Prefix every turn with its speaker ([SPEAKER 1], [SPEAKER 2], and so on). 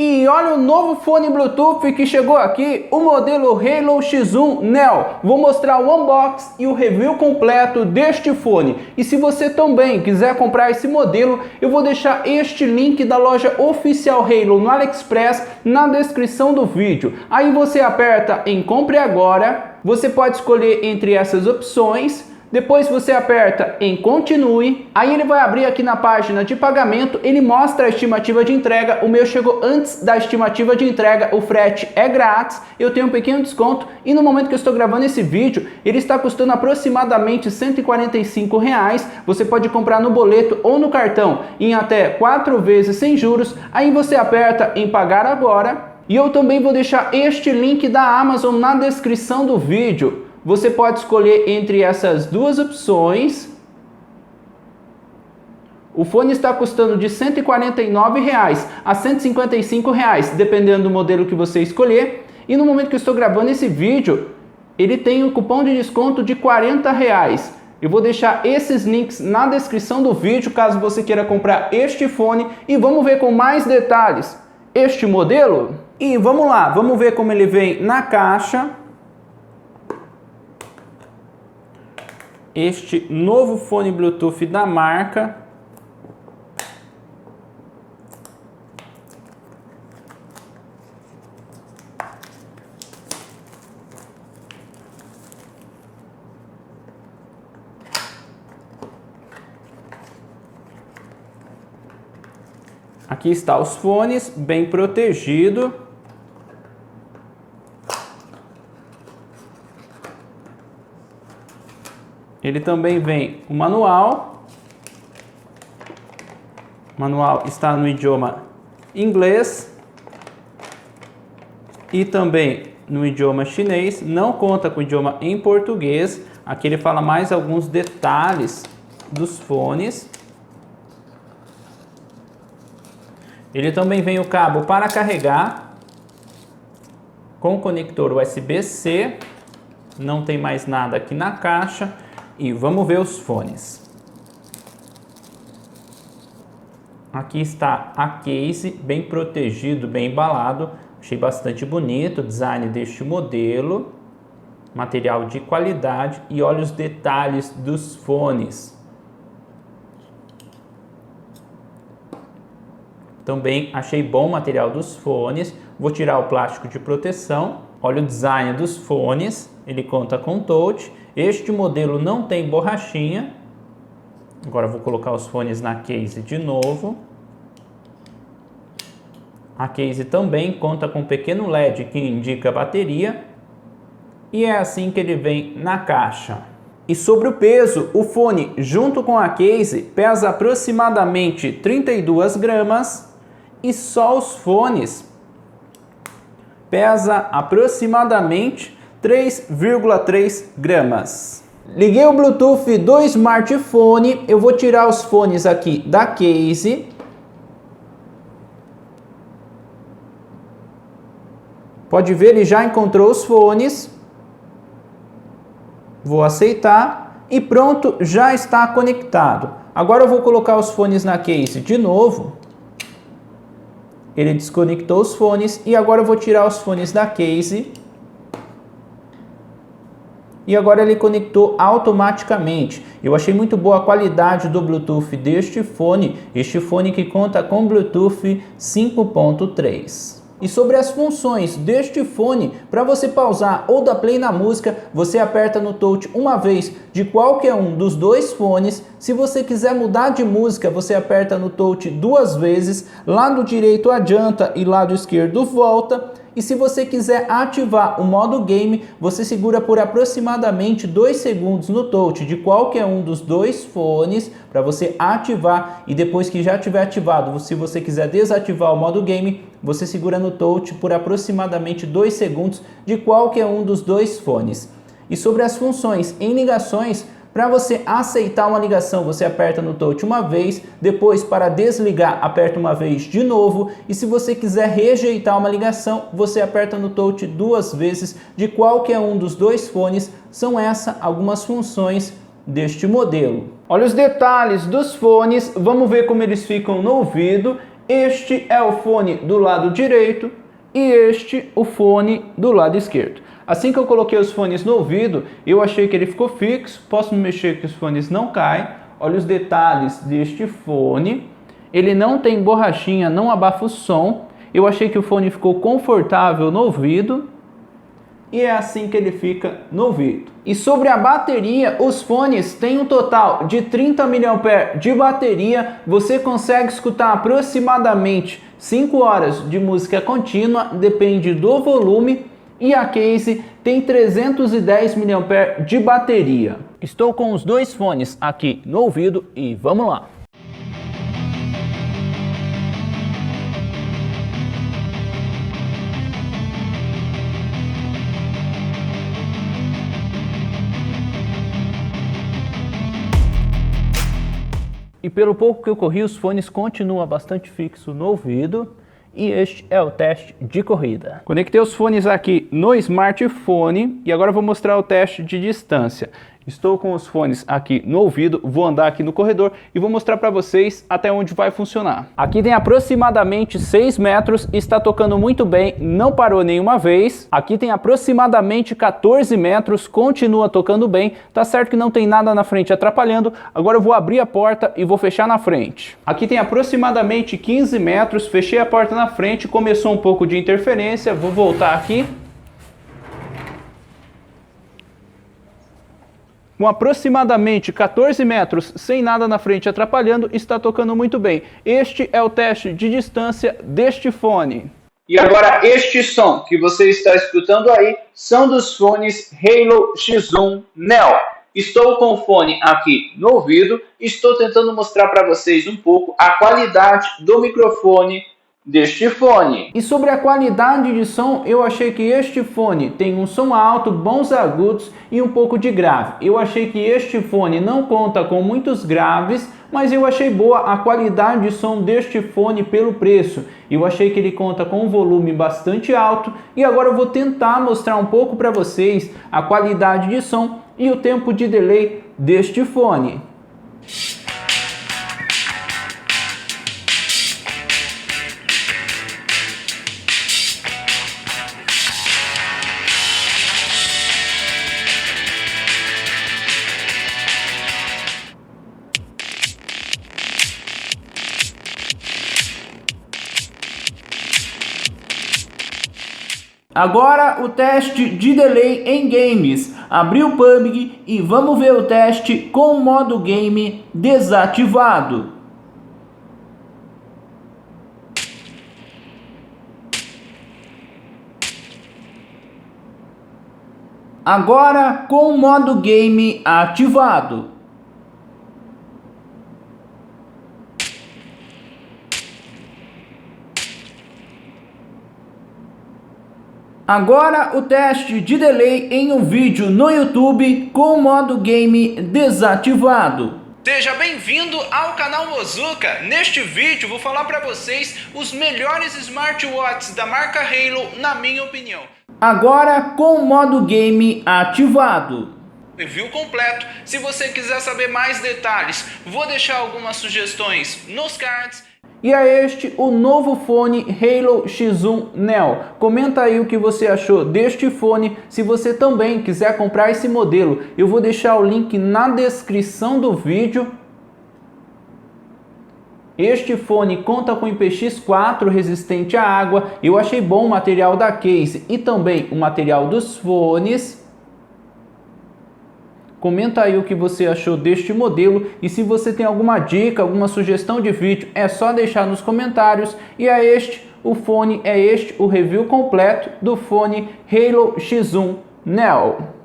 [SPEAKER 1] E olha o novo fone Bluetooth que chegou aqui, o modelo Halo X1 Neo. Vou mostrar o unboxing e o review completo deste fone. E se você também quiser comprar esse modelo, eu vou deixar este link da loja oficial Halo no AliExpress na descrição do vídeo. Aí você aperta em compre agora, você pode escolher entre essas opções. Depois você aperta em continue, aí ele vai abrir aqui na página de pagamento, ele mostra a estimativa de entrega. O meu chegou antes da estimativa de entrega, o frete é grátis, eu tenho um pequeno desconto e no momento que eu estou gravando esse vídeo, ele está custando aproximadamente R$ 145. Você pode comprar no boleto ou no cartão em até 4 vezes sem juros, aí você aperta em pagar agora. E eu também vou deixar este link da Amazon na descrição do vídeo. Você pode escolher entre essas duas opções. O fone está custando de R$ 149 a R$ 155, dependendo do modelo que você escolher. E no momento que eu estou gravando esse vídeo, ele tem um cupom de desconto de R$ 40. Eu vou deixar esses links na descrição do vídeo, caso você queira comprar este fone. E vamos ver com mais detalhes este modelo. E vamos lá, vamos ver como ele vem na caixa. Este novo fone Bluetooth da marca. Aqui está os fones, bem protegido. Ele também vem o manual. O manual está no idioma inglês e também no idioma chinês. Não conta com o idioma em português. Aqui ele fala mais alguns detalhes dos fones. Ele também vem o cabo para carregar com conector USB-C. Não tem mais nada aqui na caixa. E vamos ver os fones. Aqui está a case, bem protegido, bem embalado. Achei bastante bonito o design deste modelo. Material de qualidade e olha os detalhes dos fones. Também achei bom o material dos fones. Vou tirar o plástico de proteção. Olha o design dos fones. Ele conta com touch. Este modelo não tem borrachinha. Agora vou colocar os fones na case de novo. A case também conta com um pequeno LED que indica a bateria. E é assim que ele vem na caixa. E sobre o peso, o fone junto com a case pesa aproximadamente 32 gramas. E só os fones pesa aproximadamente 3,3 gramas. Liguei o Bluetooth do smartphone. Eu vou tirar os fones aqui da case. Pode ver, ele já encontrou os fones. Vou aceitar e pronto, já está conectado. Agora eu vou colocar os fones na case de novo. Ele desconectou os fones e agora eu vou tirar os fones da case. E agora ele conectou automaticamente. Eu achei muito boa a qualidade do Bluetooth deste fone. Este fone que conta com Bluetooth 5.3. E sobre as funções deste fone, para você pausar ou dar play na música, você aperta no touch uma vez de qualquer um dos dois fones. Se você quiser mudar de música, você aperta no touch 2 vezes. Lado direito adianta e lado esquerdo volta. E se você quiser ativar o modo game, você segura por aproximadamente 2 segundos no touch de qualquer um dos dois fones para você ativar. E depois que já tiver ativado, se você quiser desativar o modo game, você segura no touch por aproximadamente 2 segundos de qualquer um dos dois fones. E sobre as funções em ligações, para você aceitar uma ligação, você aperta no touch uma vez, depois para desligar, aperta uma vez de novo, e se você quiser rejeitar uma ligação, você aperta no touch 2 vezes de qualquer um dos dois fones. São essas algumas funções deste modelo. Olha os detalhes dos fones, vamos ver como eles ficam no ouvido. Este é o fone do lado direito e este o fone do lado esquerdo. Assim que eu coloquei os fones no ouvido, eu achei que ele ficou fixo, posso mexer que os fones não caem. Olha os detalhes deste fone, ele não tem borrachinha, não abafa o som. Eu achei que o fone ficou confortável no ouvido e é assim que ele fica no ouvido. E sobre a bateria, os fones têm um total de 30 mAh de bateria. Você consegue escutar aproximadamente 5 horas de música contínua, depende do volume. E a case tem 310 mAh de bateria. Estou com os dois fones aqui no ouvido e vamos lá. E pelo pouco que eu corri, os fones continuam bastante fixos no ouvido. E este é o teste de corrida. Conectei os fones aqui no smartphone e agora eu vou mostrar o teste de distância. Estou com os fones aqui no ouvido, vou andar aqui no corredor e vou mostrar para vocês até onde vai funcionar. Aqui tem aproximadamente 6 metros, está tocando muito bem, não parou nenhuma vez. Aqui tem aproximadamente 14 metros, continua tocando bem. Tá certo que não tem nada na frente atrapalhando. Agora eu vou abrir a porta e vou fechar na frente. Aqui tem aproximadamente 15 metros, fechei a porta na frente, começou um pouco de interferência, vou voltar aqui. Com aproximadamente 14 metros, sem nada na frente atrapalhando, está tocando muito bem. Este é o teste de distância deste fone. E agora este som que você está escutando aí são dos fones Halo X1 Neo. Estou com o fone aqui no ouvido, estou tentando mostrar para vocês um pouco a qualidade do microfone deste fone. E sobre a qualidade de som, eu achei que este fone tem um som alto, bons agudos e um pouco de grave. Eu achei que este fone não conta com muitos graves, mas eu achei boa a qualidade de som deste fone pelo preço. Eu achei que ele conta com um volume bastante alto e agora eu vou tentar mostrar um pouco para vocês a qualidade de som e o tempo de delay deste fone. Agora o teste de delay em games. Abri o PUBG e vamos ver o teste com o modo game desativado. Agora com o modo game ativado. Agora o teste de delay em um vídeo no YouTube com o modo game desativado. Seja bem-vindo ao canal Mozuka. Neste vídeo vou falar para vocês os melhores smartwatches da marca Halo, na minha opinião. Agora com o modo game ativado. Review completo. Se você quiser saber mais detalhes, vou deixar algumas sugestões nos cards. E é este o novo fone Halo X1 Neo. Comenta aí o que você achou deste fone. Se você também quiser comprar esse modelo, eu vou deixar o link na descrição do vídeo. Este fone conta com IPX4 resistente à água. Eu achei bom o material da case e também o material dos fones. Comenta aí o que você achou deste modelo e se você tem alguma dica, alguma sugestão de vídeo, é só deixar nos comentários. E é este o fone, é este o review completo do fone Halo X1 Neo.